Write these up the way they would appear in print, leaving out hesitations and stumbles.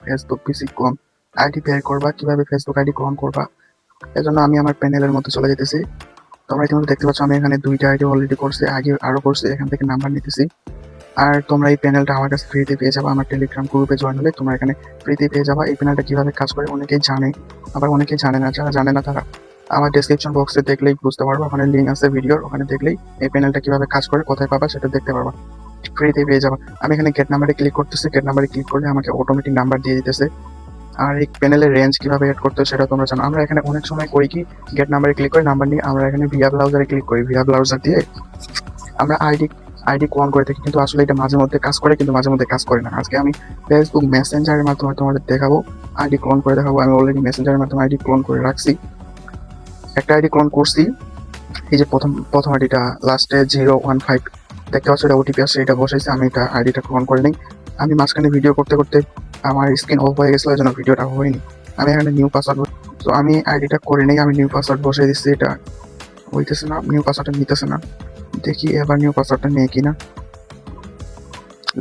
Facebook পিসি ID বের করবা, কিভাবে ফেসবুক আইডি ক্লোন করবা। এজন্য আমি আমার প্যানেলের মধ্যে চলে যেতেছি। তোমরা ইতিমধ্যে দেখতে পাচ্ছ আমি এখানে 2টা আইডি অলরেডি করছি, আগে আরো করছি, এখান থেকে নাম্বার নিতেছি। আর তোমরা এই প্যানেলটা আমার কাছে ফ্রিতে পেয়ে যাবা, আমার টেলিগ্রাম গ্রুপে জয়েন হলে তোমরা এখানে ফ্রিতে পেয়ে যাবা। এই প্যানেলটা কিভাবে কাজ করে অনেকেই জানে, আবার অনেকেই জানে না। যারা জানে না তারা আমার ডেসক্রিপশন বক্সে দেখলেই বুঝতে পারবো, ওখানে লিঙ্ক আছে ভিডিওর, ওখানে দেখলেই এই প্যানেলটা কিভাবে কাজ করে, কোথায় পাবা সেটা দেখতে পারবা, ফ্রিতে পেয়ে যাবা। আমি এখানে গেট নাম্বারে ক্লিক করতেছি, গেট নাম্বারে ক্লিক করলে আমাকে অটোমেটিক নাম্বার দিয়ে দিতেছে। আর এই প্যানেলের রেঞ্জ কিভাবে এড করতে হয় সেটা তোমরা জানো। আমরা এখানে অনেক সময় করি কি, গেট নাম্বারে ক্লিক করে নাম্বার নিয়ে আমরা এখানে ভিয়া ব্রাউজারে ক্লিক করি, ভিয়া ব্রাউজার দিয়ে আমরা আইডি ক্লোন করে থাকি, কিন্তু আসলে এটা মাঝে মধ্যে কাজ করে, কিন্তু মাঝে মধ্যে কাজ করে না। আজকে আমি ফেসবুক মেসেঞ্জারের মাধ্যমে তোমাদের দেখাবো, আইডি ক্লোন করে দেখাবো। আমি অলরেডি মেসেঞ্জারের মাধ্যমে আইডি ক্লোন করে রাখছি, একটা আইডি ক্লোন করছি। এই যে প্রথম আইডিটা লাস্টে 015 দেখতে পাচ্ছ, এটা ওটিপি আসছে, এটা বসাইছে। আমি এটা আইডিটা ক্লোন করে নিই। আমি মাঝখানে ভিডিও করতে করতে আমার স্ক্রিন অফ হয়ে গেছিলো, এই জন্য ভিডিওটা হয়নি। আমি এখানে নিউ পাসওয়ার্ড, তো আমি আইডিটা করে নিই। আমি নিউ পাসওয়ার্ড বসিয়ে দিচ্ছি, এটা হইতেছে না, নিউ পাসওয়ার্ডটা নিতেছে না। দেখি এবার নিউ পাসওয়ার্ডটা নিয়ে কিনা।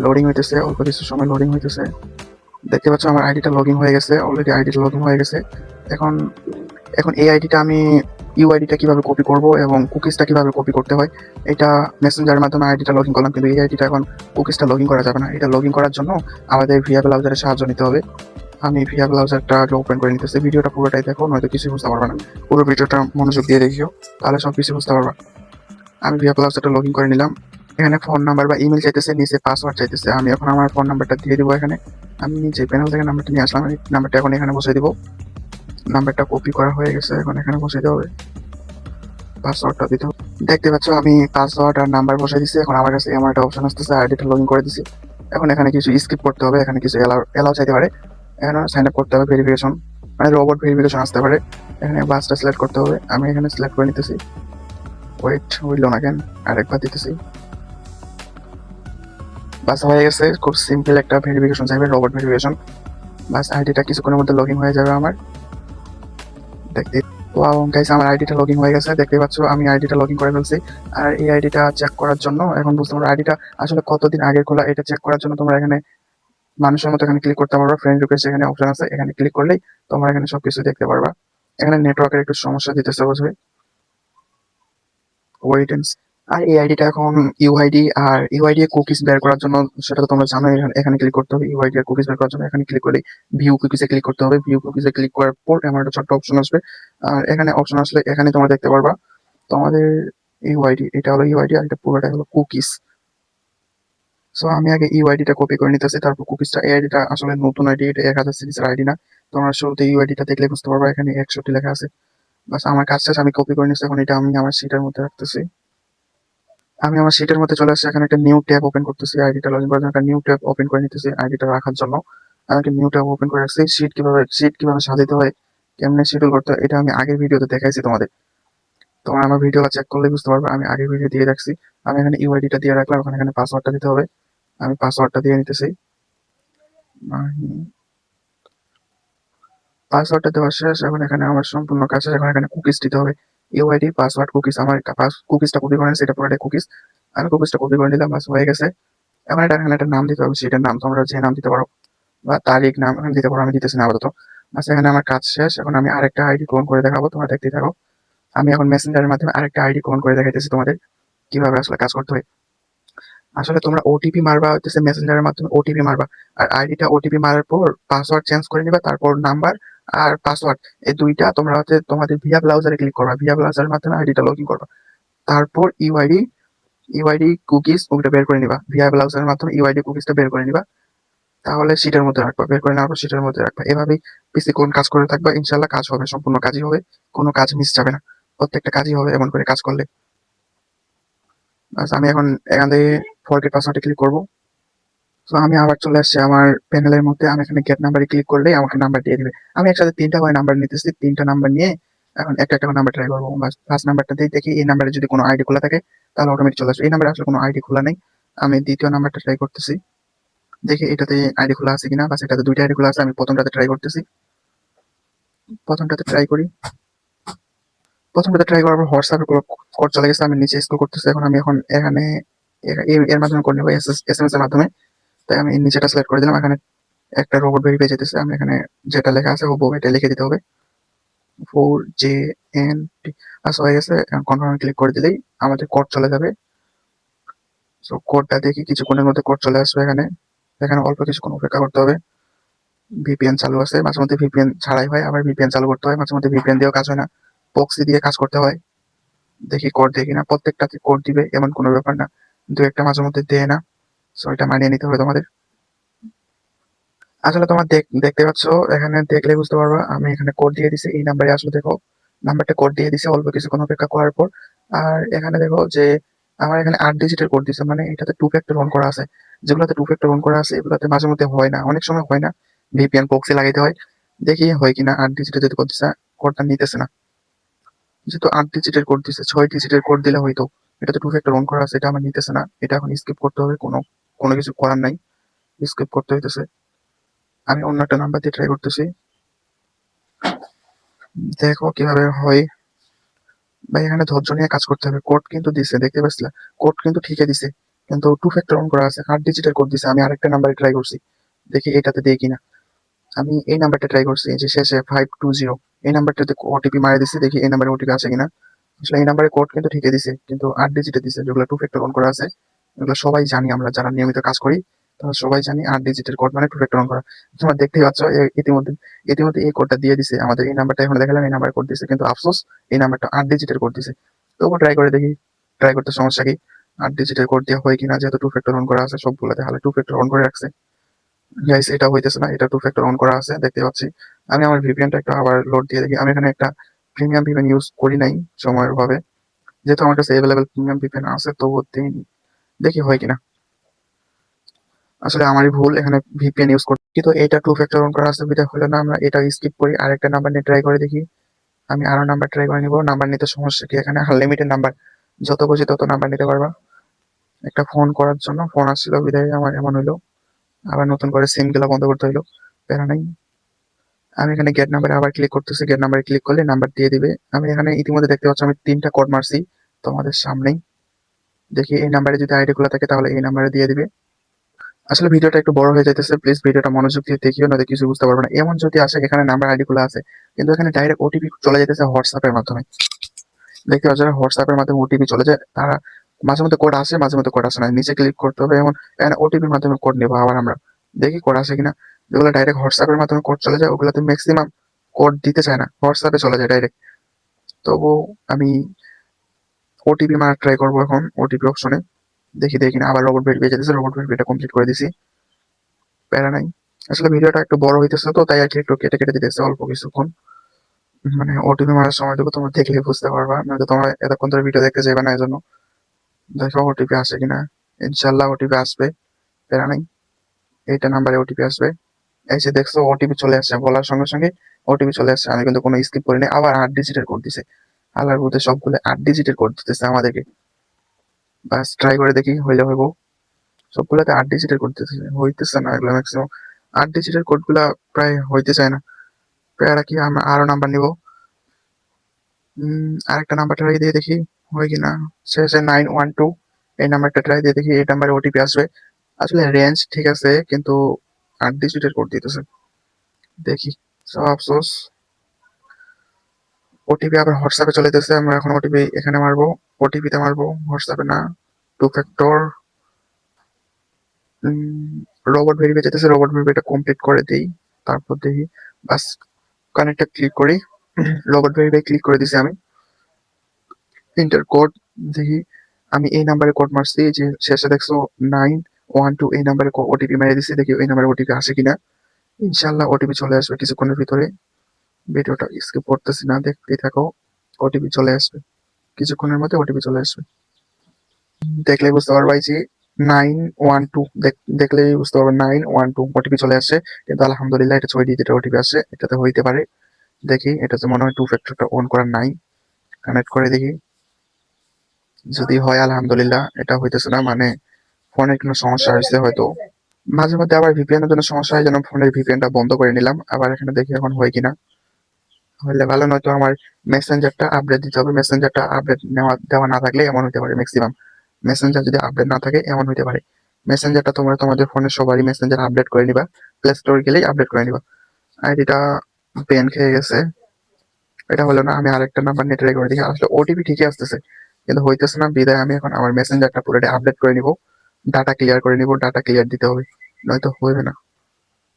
লোডিং হইতেছে, অল্প কিছু সময় লোডিং হইতেছে। দেখতে পাচ্ছ আমার আইডিটা লগইন হয়ে গেছে, অলরেডি আইডিটা লগইন হয়ে গেছে। এখন এই আইডিটা আমি ইউআইডিটা কিভাবে কপি করব এবং কুকিজটা কিভাবে কপি করতে হয়, এটা মেসেঞ্জারের মাধ্যমে আইডিটা লগইন করলাম, কিন্তু এই আইডিটা এখন কুকিজটা লগইন করা যাবে না। এটা লগইন করার জন্য আমাদের ভিয়া ব্রাউজারের সাহায্য নিতে হবে। আমি ভিয়া ব্রাউজারটা আগে ওপেন করে নিতেছি। ভিডিওটা পুরোটাই দেখো, নয়তো কিছু বুঝতে পারবে না। পুরো ভিডিওটা মনোযোগ দিয়ে দেখিও, তাহলে সব কিছু বুঝতে পারবা। আমি ভিয়া ব্রাউজারটা লগইন করে নিলাম। এখানে ফোন নাম্বার বা ইমেল চাইতেছে, নিচে পাসওয়ার্ড চাইতেছে। আমি এখন আমার ফোন নাম্বারটা দিয়ে দিব। এখানে আমি নিচে প্যানেল থেকে নাম্বারটা নিয়ে আসলাম, এই নাম্বারটা এখন এখানে বসিয়ে দিব। নাম্বারটা কপি করা হয়ে গেছে, এখন এখানে বসিয়ে দিতে হবে, পাসওয়ার্ডটা দিতে হবে। দেখতে পাচ্ছ আমি পাসওয়ার্ড আর নাম্বার বসিয়ে দিচ্ছি। এখন আমার কাছে আমার একটা অপশন আসতেছে, আইডিটা লগইন করে দিচ্ছি। এখন এখানে কিছু স্কিপ করতে হবে, এখানে কিছু এলাও চাইতে পারে। এখানে সাইন আপ করতে হবে, ভেরিফিকেশন মানে রোবট ভেরিফিকেশন আসতে পারে। এখানে বাসটা সিলেক্ট করতে হবে, আমি এখানে সিলেক্ট করে নিতেছি। ওয়েট, হইল না কেন, আরেকবার দিতেছি। বাস হয়ে গেছে, খুব সিম্পল একটা ভেরিফিকেশন চাইবে, রোবট ভেরিফিকেশন। বাস আইডিটা কিছুক্ষণের মধ্যে লগইন হয়ে যাবে আমার। দেখতে ওয়াও গাইস, আমার আইডিটা লগইন হয়ে গেছে। দেখতে পাচ্ছ আমি আইডিটা লগইন করে ফেলছি। আর এই আইডিটা চেক করার জন্য এখন বুঝতে পারো আইডিটা আসলে কতদিন আগের খোলা, এটা চেক করার জন্য তোমরা এখানে মানুষের মতো এখানে ক্লিক করতে পারবা। ফ্রেন্ড রিকোয়েস্ট এখানে অপশন আছে, এখানে ক্লিক করলেই তোমরা এখানে সবকিছু দেখতে পারবা। এখানে নেটওয়ার্কের একটু সমস্যা দিতেছে বুঝবে, ওয়েট এন্ড। আর এই আইডিটা এখন ইউআইডি আর ইউআইডি কুকিজ বের করার জন্য, সেটা তো তোমরা জানো, এখানে ক্লিক করতে হবে। ইউআইডি আর কুকিজ বের করার জন্য এখানে ক্লিক করলে ভিউ কুকিজে ক্লিক করতে হবে। ভিউ কুকিজে ক্লিক করার পর আমার একটা ছোট্ট অপশন আসবে, আর এখানে অপশন আসলে এখানে তোমরা দেখতে পারবা তোমাদের ইউআইডি। এটা হলো ইউআইডি আর এটা পুরোটা হলো কুকিজ। সো আমি আগে ইউআইডিটা কপি করে নিতেছি, তারপর কুকিজটা। এই আইডিটা আসলে নতুন আইডি, এটা 1000 সিরিজের আইডি না। তোমরা শুরুতে ইউআইডিটা দেখলে বুঝতে পারবা, এখানে 61 লেখা আছে। বাস আমার কাজ শেষ, আমি কপি করে নিচ্ছি। এখন এটা আমি আমার শিটের মধ্যে রাখতেছি। আমি আমার শিটের মধ্যে চলে আসছি, এখানে একটা নিউ ট্যাব ওপেন করতেছি। আইডিটা লগইন করার জন্য একটা নিউ ট্যাব ওপেন করে নিতেছি আইডিটা রাখার জন্য। আমি একটা নিউ ট্যাব ওপেন করে রাখছি। শিট কিভাবে সাজাতে হয়, কেমনে শিডিউল করতে হয়, এটা আমি আগের ভিডিওতে দেখাইছি তোমাদের। তোমরা আমার ভিডিওটা চেক করলে বুঝতে পারবে, আমি আগের ভিডিও দিয়ে রাখছি। আমি এখানে ইউআইডিটা দিয়ে রাখলাম, এখানে পাসওয়ার্ডটা দিতে হবে। আমি পাসওয়ার্ডটা দিয়ে নিতেছি। পাসওয়ার্ডটা দেওয়া শেষ, এখন এখানে আমার সম্পূর্ণ কাজ শেষ। এখন এখানে কুকিজ দিতে হবে, ইউআইডি পাসওয়ার্ড কুকিজ। আমার কুকিজটা কপি করে নিয়েছি, এটা পুরোটাই কুকিজ। আমি কুকিজটা কপি করে নিলাম, বাস হয়ে গেছে। এখন এখানে একটা নাম দিতে হবে, সেটার নাম তোমরা যে নাম দিতে পারো বা তারিখ নাম দিতে পারো, আমি দিতেছি না আপাতত। বাস এখানে আমার কাজ শেষ। এখন আমি আরেকটা আইডি ক্লোন করে দেখাবো, তোমরা দেখতেই থাকো। আমি এখন মেসেঞ্জারের মাধ্যমে আরেকটা আইডি ক্লোন করে দেখাইতেছি তোমাদের কিভাবে আসলে কাজ করতে হয়। আসলে তোমরা ওটিপি মারবা হচ্ছে মেসেঞ্জারের মাধ্যমে, ওটিপি মারবা। আর আইডিটা ওটিপি মারার পর পাসওয়ার্ড চেঞ্জ করে নিবা, তারপর নাম্বার আর পাসওয়ার্ড এই দুইটা তোমরা হচ্ছে তোমাদের ভিয়া ব্রাউজারে ক্লিক করবা, ভিয়া ব্রাউজারের মাধ্যমে আইডিটা লগইন করবা। তারপর ইউআইডি কুকিজ ওটা বের করে নিবা, ভিয়া ব্রাউজারের মাধ্যমে ইউআইডি কুকিজটা বের করে নিবা। তাহলে শিটের মধ্যে রাখবা, বের করে নেওয়ার পর শিটের মধ্যে রাখবা। এভাবেই পিসি কোন কাজ করে থাকবা, ইনশাল্লাহ কাজ হবে, সম্পূর্ণ কাজই হবে, কোনো কাজ মিস যাবে না, প্রত্যেকটা কাজই হবে এমন করে কাজ করলে। আমি এখন এখান থেকে ফরগেট পাসওয়ার্ডে ক্লিক করবো। তো আমি আবার চলে আসছি আমার প্যানেলের মধ্যে। আমি এখানে গেট নাম্বারে ক্লিক করলেই আমাকে নাম্বার দিয়ে দিবে। আমি একসাথে 3টা করে নাম্বার নিতেছি, 3টা নাম্বার নিয়ে এখন একটা করে নাম্বার ট্রাই করবো। ফার্স্ট নাম্বারটা দিয়ে দেখি এই নাম্বারে যদি কোনো আইডি খোলা থাকে তাহলে অটোমেটিক চলে আসবে। এই নাম্বারে আসলে কোনো আইডি খোলা নেই। আমি দ্বিতীয় নাম্বারটা ট্রাই করতেছি, দেখি এটাতে আইডি খোলা আছে কিনা। বাস এটাতে 2টা আইডি খোলা আছে, আমি প্রথমটাতে ট্রাই করতেছি। প্রথমটাতে ট্রাই করার পর হোয়াটসঅ্যাপে কোড চলে গেছে। আমি নিচে স্ক্রল করতেছি, এখন আমি এখানে এর মাধ্যমে করে নেবো, এসএমএস এর মাধ্যমে। তাই আমি নিচেটা সিলেক্ট করে দিলাম। এখানে একটা রোবট ভেরিফাই যেতেছে, আমি এখানে যেটা লেখা আছে হুবহু এটা লিখে দিতে হবে, 4JNT। হয়ে গেছে। কনফার্মে ক্লিক করে দিলেই আমাদের কোড চলে যাবে। সো কোডটা দেখি কিছুক্ষণের মধ্যে কোড চলে আসবে এখানে। এখানে অল্প কিছুক্ষণ অপেক্ষা করতে হবে। ভিপিএন চালু আছে, মাঝে মধ্যে ভিপিএন ছাড়াই হয়, আবার ভিপিএন চালু করতে হয়, মাঝে মধ্যে ভিপিএন দিয়েও কাজ হয় না, প্রক্সি দিয়ে কাজ করতে হয়। দেখি কোড দেখি না, প্রত্যেকটাতে কোড দিবে এমন কোনো ব্যাপার না, দু একটা মাঝে মধ্যে দেয় না। সো এটা মানিয়ে নিতে হবে তোমাদের। আসলে তোমার দেখতে পাচ্ছ, এখানে দেখলে বুঝতে পারবা আমি এখানে কোড দিয়ে দিছি, এই নাম্বারে আসলে দেখো নাম্বারটা কোড দিয়ে দিছে অল্প কিছুক্ষণ অপেক্ষা করার পর। আর এখানে দেখো যে আমার এখানে 8 ডিজিটের কোড দিছে, মানে এটাতে 2 ফ্যাক্টর অন করা আছে। যেগুলোতে 2 ফ্যাক্টর অন করা আছে এগুলোতে মাঝে মধ্যে হয় না, অনেক সময় হয় না, ভিপিএন প্রক্সি লাগাইতে হয়। দেখি হয় কিনা। 8 ডিজিটের যদি কোড দিছে, কোডটা নিতেছে না, যেহেতু 8 ডিজিটের কোড দিছে, 6 ডিজিটের কোড দিলে হয়তো। এটাতে 2 ফ্যাক্টর অন করা আছে, এটা আমার নিতেছে না, এটা এখন স্কিপ করতে হবে, কোনো কোনো কিছু করার নাই, স্কিপ করতে হইতেছে। আমি অন্য একটা নাম্বার দিয়ে ট্রাই করতেছি, দেখো কিভাবে হয়। ভাই এখানে ধৈর্য নিয়ে কাজ করতে হবে। কোড কিন্তু দিছে, দেখতে পাচ্ছিলা, কোড কিন্তু ঠিকই দিছে, কিন্তু 2 ফ্যাক্টর অন করা আছে, 8 ডিজিটের কোড দিছে। আমি আরেকটা নাম্বারে ট্রাই করছি, দেখি এটাতে দেই কিনা। আমি এই নাম্বারটা ট্রাই করছি, এই যে শেষে 520, এই নাম্বারটাতে ওটিপি মারা দিছি, দেখি এই নাম্বারে ওটিপি আছে কিনা। আসলে এই নাম্বারে কোড কিন্তু ঠিকই দিছে, কিন্তু 8 ডিজিটে দিছে, যেগুলো 2 ফ্যাক্টর অন করা আছে। এগুলো সবাই জানি, আমরা যারা নিয়মিত কাজ করি তারা সবাই জানি 8 ডিজিটের কোড মানে 2 ফ্যাক্টর অন করা। তোমরা দেখতেই পাচ্ছ ইতিমধ্যে ইতিমধ্যে এই কোডটা দিয়ে দিছে আমাদের। এই নাম্বারটা এখন দেখালাম, এই নাম্বার কোড দিছে, কিন্তু আফসোস এই নাম্বারটা 8 ডিজিটের কোড দিছে। তবুও ট্রাই করে দেখি, ট্রাই করতে সমস্যা কি। 8 ডিজিটের কোড দিয়ে হয় কিনা, যেহেতু 2 ফ্যাক্টর অন করা আছে, সবগুলোতে হালে 2 ফ্যাক্টর অন করে রাখছে। গাইস এটা হইতেছে না, এটা 2 ফ্যাক্টর অন করা আছে দেখতে পাচ্ছি। আমি আমার ভিপিএনটা একটু আবার লোড দিয়ে দেখি। আমি এখানে একটা প্রিমিয়াম ভিপিএন ইউজ করি নাই সময়ের অভাবে, যেহেতু আমার কাছে অ্যাভেলেবেল প্রিমিয়াম ভিপিএন আছে, তবুও দেখি হয় কিনা। আসলে আমারই ভুল, এখানে ভিপিএন ইউজ করতে, কিন্তু এটা 2 ফ্যাক্টর অন করা আছে বিধায় হলো না। আমরা এটা স্কিপ করি, আরেকটা নাম্বার নিয়ে ট্রাই করে দেখি। আমি আরো নাম্বার ট্রাই করে নিব। নাম্বার নিতে সমস্যা কি, এখানে আনলিমিটেড নাম্বার, যত খুশি তত নাম্বার নিতে পারবা। একটা ফোন করার জন্য ফোন আসছিল বিধায় আমার এমন হইলো, আবার নতুন করে সিম গুলা বন্ধ করতে হইলো, প্যারা নাই। আমি এখানে গেট নাম্বারে আবার ক্লিক করতেছি, গেট নাম্বারে ক্লিক করলে নাম্বার দিয়ে দিবে। আমি এখানে ইতিমধ্যে দেখতে পাচ্ছি আমি 3টা কোড মারছি তোমাদের সামনেই। দেখি এই নাম্বারে যদি আইডি খোলা থাকে তাহলে এই নাম্বারে দিয়ে দিবে। আসলে ভিডিওটা একটু বড় হয়ে যাইতেছে, প্লিজ ভিডিওটা মনোযোগ দিয়ে দেখিও, নয়তো কিছু বুঝতে পারবে না। এমন যদি আসে এখানে নাম্বার আইডি খোলা আছে, কিন্তু এখানে ডাইরেক্ট ওটিপি চলে যেতেছে হোয়াটসঅ্যাপের মাধ্যমে। দেখতে পাচ্ছ, যারা হোয়াটসঅ্যাপের মাধ্যমে ওটিপি চলে যায় তারা মাঝে মধ্যে কোড আসে, মাঝে মধ্যে কোড আসে না, নিচে ক্লিক করতে হবে। এমন এখানে ওটিপির মাধ্যমে কোড নেবো আবার আমরা, দেখি কোড আসে কিনা। যেগুলো ডাইরেক্ট হোয়াটসঅ্যাপের মাধ্যমে কোড চলে যায় ওগুলোতে ম্যাক্সিমাম কোড দিতে চায় না, হোয়াটসঅ্যাপে চলে যায় ডাইরেক্ট। তবু আমি ওটিপি মারা ট্রাই করবো এখন, ওটিপি অপশনে দেখি না। আবার রোবট ভেরিফাই যেতেছে, রোবট ভেরিফাইটা কমপ্লিট করে দিছি, প্যারা নাই। আসলে ভিডিওটা একটু বড় হইতেছে তো, তাই আর কি একটু কেটে কেটে দিতেছে অল্প কিছুক্ষণ। মানে ওটিপি মারার সময়টুকু তোমরা দেখলে বুঝতে পারবা, নয়তো তোমরা এতক্ষণ ধরে ভিডিও দেখতে যাবে না। এই জন্য দেখো ওটিপি আসে কিনা। ইনশাল্লাহ ওটিপি আসবে, প্যারা নাই। এইটা নাম্বারে ওটিপি আসবে। এই যে দেখছো ওটিপি চলে আসছে, বলার সঙ্গে সঙ্গে ওটিপি চলে আসছে। আমি কিন্তু কোনো স্কিপ করিনি। আবার 8 ডিজিটের কোড দিছে, আল্লাহর বুঝে সবগুলো 8 ডিজিটের কোড দিতেছে আমাদেরকে। বাস ট্রাই করে দেখি হইলে হইব। সবগুলোতে 8 ডিজিটের কোড দিতেছে, হইতেছে না এগুলো ম্যাক্সিমাম। 8 ডিজিটের কোড গুলা প্রায় হইতে চায় না। প্যারা কি, আমরা আরো নাম্বার নিব। আরেকটা নাম্বার ট্রাই দিয়ে দেখি হয় কিনা। শেষে 912, এই নাম্বারটা ট্রাই দিয়ে দেখি, এই নাম্বারে ওটিপি আসবে। আসলে রেঞ্জ ঠিক আছে, কিন্তু 8 ডিজিটের কোড দিতেছে, দেখি। সব আফসোস, ওটিপি আবার হোয়াটসঅ্যাপে চলে যেতেছে। আমরা এখন ওটিপি এখানে মারবো, ওটিপিতে মারবো, হোয়াটসঅ্যাপে না। 2 ফ্যাক্টর রোবট ভেরিফাই যেতেছে, রোবট ভেরিফাইটা কমপ্লিট করে দিই, তারপর দেখি। বাস কানেক্টে ক্লিক করি, রোবট ভেরিফাই ক্লিক করে দিছি আমি। ইন্টার কোড দেখি, আমি এই নাম্বারে কোড মারছি, যে শেষে দেখছো 912, এই নাম্বারে ওটিপি মেরে দিছি, দেখি এই নাম্বারে ওটিপি আসে কিনা। ইনশাল্লাহ ওটিপি চলে আসবে কিছুক্ষণের ভিতরে। ভিডিওটা স্কিপ করতেছি না, দেখতেই থাকো, ওটিপি চলে আসবে কিছুক্ষণের মধ্যে, ওটিপি চলে আসবে। দেখলেই বুঝতে পারবা, এই যে 912, দেখলেই বুঝতে পারবে 912 ওটিপি চলে আসছে। কিন্তু আলহামদুলিল্লাহ এটা 6 ডিজিটের ওটিপি আসছে, এটাতে হইতে পারে। দেখি এটাতে মনে হয় 2 ফ্যাক্টরটা অন করা নাই, কানেক্ট করে দেখি। যদি হয় আলহামদুলিল্লাহ, এটা হইতেছে না মানে ফোনের কোনো সমস্যা হয়েছে হয়তো। মাঝে মধ্যে আবার ভিপিএন এর জন্য সমস্যা হয়, যেন ফোনের ভিপিএনটা বন্ধ করে নিলাম। আবার এখানে দেখি এখন হয় কিনা, হইলে ভালো, নয়তো আমার মেসেঞ্জারটা আপডেট দিতে হবে। মেসেঞ্জারটা আপডেট দেওয়া না থাকলে এমন হতে পারে, ম্যাক্সিমাম মেসেঞ্জার যদি আপডেট না থাকে এমন হতে পারে। মেসেঞ্জারটা তোমরা তোমাদের ফোনে সবারই মেসেঞ্জার আপডেট করে নিবা, প্লে স্টোর গেলেই আপডেট করে নিবা। আইডিটা ব্যান খেয়ে গেছে, এটা হলো না। আমি আরেকটা নাম্বার নিয়ে ট্রাই করে দেখি, আসলে ওটিপি ঠিকই আসতেছে কিন্তু হইতেছে না। বিদায় আমি এখন আমার মেসেঞ্জারটা পুরোটা আপডেট করে নিব, ডাটা ক্লিয়ার করে নিব, ডাটা ক্লিয়ার দিতে হবে, নয়তো হবে না।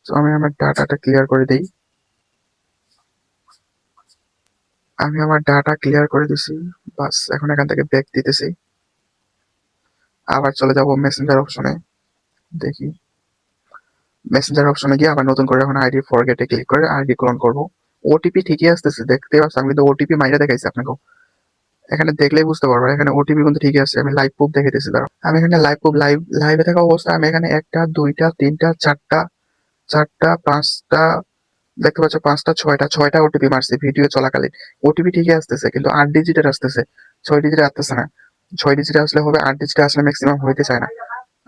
তো আমি আমার ডাটাটা ক্লিয়ার করে দিই। আমি আমার ডাটা ক্লিয়ার করে দিছি, বাস এখন এখান থেকে ব্যাক দিতেছি। আবার চলে যাব মেসেঞ্জার অপশনে, দেখি মেসেঞ্জার অপশনে গিয়ে আবার নতুন করে এখন আইডি ফরগেটে ক্লিক করে আইডি ক্লোন করব। ওটিপি ঠিকই আসতেছে, দেখতে পাচ্ছি আমি কিন্তু ওটিপি মাইরা দেখাইছি আপনাকে, এখানে দেখলেই বুঝতে পারবো এখানে ওটিপি কিন্তু ঠিকই আছে। আমি লাইভ প্রুফ দেখাইতেছি, দাঁড়াও আমি এখানে লাইভ প্রুফ লাইভে থাকা অবস্থায় আমি এখানে একটা দুইটা তিনটা চারটা চারটা পাঁচটা দেখতে পাচ্ছ, পাঁচটা ছয়টা ওটিপি মারছি ভিডিও চলাকালীন। ওটিপি ঠিকই আসতেছে কিন্তু 8 ডিজিটের আসতেছে, 6 ডিজিটের আসতেছে না। 6 ডিজিটে আসলে হবে, 8 ডিজিটে আসলে ম্যাক্সিমাম হইতে চায় না।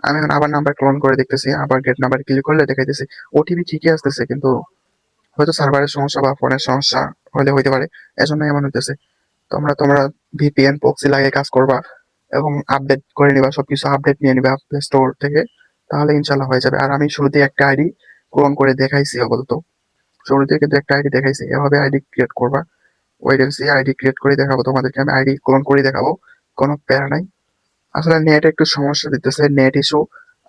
আমি এখন আবার নাম্বার ক্লোন করে দেখতেছি, আবার গেট নাম্বার ক্লিক করলে দেখাইতেছি ওটিপি ঠিকই আসতেছে, কিন্তু হয়তো সার্ভারের সমস্যা বা ফোনের সমস্যা হলে হইতে পারে, এজন্য এমন হইতেছে। তোমরা তোমরা ভিপিএন প্রক্সি লাগিয়ে কাজ করবা এবং আপডেট করে নিবা, সবকিছু আপডেট নিয়ে নিবা প্লে স্টোর থেকে, তাহলে ইনশাল্লাহ হয়ে যাবে। আর আমি শুরুতে একটা আইডি ক্লোন করে দেখাইছি আপাতত, শুরুতে কিন্তু একটা আইডি দেখাইছি, এভাবে আইডি ক্রিয়েট করবা। Wait and see, ID create করে দেখাবো তোমাদেরকে, আমি আইডি ক্লোন করে দেখাবো, কোনো প্যারা নাই। আসলে নেট একটু সমস্যা দিতেছে, নেট ইস্যু।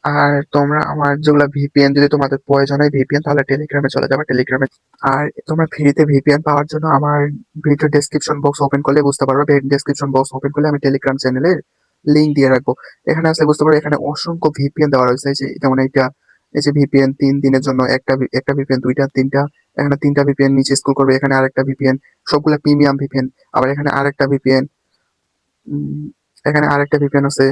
আর তোমরা আমার যেগুলো ভিপিএন, যদি তোমাদের প্রয়োজন হয় ভিপিএন, তাহলে টেলিগ্রামে চলে যাবে, টেলিগ্রামে। আর তোমরা ফ্রিতে ভিপিএন পাওয়ার জন্য আমার ভিডিও ডেসক্রিপশন বক্স ওপেন করলে বুঝতে পারবে। ডেসক্রিপশন বক্স ওপেন করলে আমি টেলিগ্রাম চ্যানেলের লিঙ্ক দিয়ে রাখবো, এখানে আসলে বুঝতে পারবে। এখানে অসংখ্য ভিপিএন দেওয়া রয়েছে, এই যে যেমন এইটা, এই যে ভিপিএন 3 দিনের জন্য একটা ভিপিএন, দুইটা তিনটা, এখানে তিনটা ভিপিএন নিচে স্ক্রল করবে, এখানে আরেকটা ভিপিএন, সবগুলো প্রিমিয়াম ভিপিএন। আবার এখানে আরেকটা ভিপিএন, এখানে আরেকটা ভিপিএন আছে,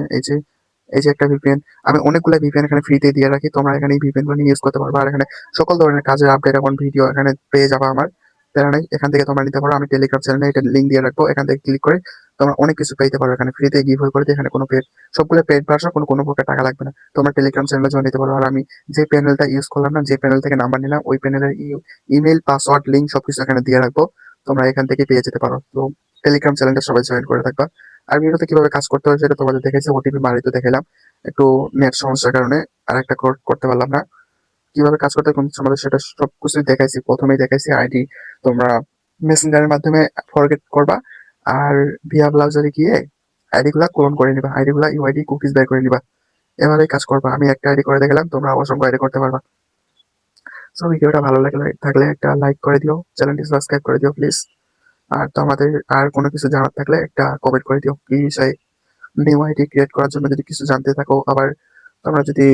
এই যে একটা ভিপিএন। আমি অনেকগুলো ভিপিএন এখানে ফ্রিতে দিয়ে রাখি, তোমরা এখানে এই ভিপিএন গুলো নিয়ে ইউজ করতে পারবে। আর এখানে সকল ধরনের কাজের আপডেট এবং ভিডিও এখানে পেয়ে যাবে আমার, প্যারা নাই, এখান থেকে তোমরা নিতে পারো। আমি টেলিগ্রাম চ্যানেলে এটা লিঙ্ক দিয়ে রাখবো, এখান থেকে ক্লিক করে তোমরা অনেক কিছু পেতে পারো। এখানে ফ্রিতে গিভ হয়ে করে, এখানে কোনো পেড, সবগুলো পেড ভার্সন, কোনো প্রকার টাকা লাগবে না। তোমরা টেলিগ্রাম চ্যানেলে জয়েন নিতে পারো। আর আমি যে প্যানেলটা ইউজ করলাম না, যে প্যানেল থেকে নাম্বার নিলাম, ওই প্যানেলের ইমেল, পাসওয়ার্ড, লিঙ্ক সবকিছু এখানে দিয়ে রাখবো, তোমরা এখান থেকে পেয়ে যেতে পারো। তো টেলিগ্রাম চ্যানেলটা সবাই জয়েন করে থাকবা। আর ভিডিওতে কিভাবে কাজ করতে হয় সেটা তোমাদের দেখেছি, ওটিপি মারি তো দেখালাম, একটু নেট সমস্যার কারণে আর একটা করতে পারলাম না। কিভাবে কাজ করতে হয় তোমাদের সেটা সবকিছুই দেখাইছি, প্রথমেই দেখাইছি আইডি তোমরা মেসেঞ্জারের মাধ্যমে ফরগেট করবা, আর ভিয়া ব্রাউজারে গিয়ে আইডি গুলা ক্লোন করে নিবা, আইডি গুলা ইউআইডি কুকিজ বের করে নিবা, এভাবেই কাজ করবা। আমি একটা আইডি করে দেখালাম, তোমরা অসংখ্য আইডি করতে পারবা। সো ভিডিওটা ভালো লাগলে থাকলে একটা লাইক করে দিও, চ্যানেলটি সাবস্ক্রাইব করে দিও প্লিজ। আর তোমাদের আর কোনো কিছু জানার থাকলে একটা কমেন্ট করে দিও এই বিষয়ে। নিউ আইডি ক্রিয়েট করার জন্য যদি কিছু জানতে থাকো, আবার তোমরা যদি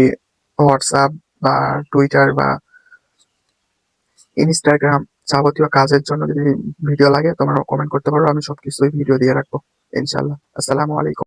হোয়াটসঅ্যাপ বা টুইটার বা ইনস্টাগ্রাম যাবতীয় কাজের জন্য যদি ভিডিও লাগে, তোমরা কমেন্ট করতে পারো, আমি সবকিছুই ভিডিও দিয়ে রাখবো ইনশাল্লাহ। আসসালামু আলাইকুম।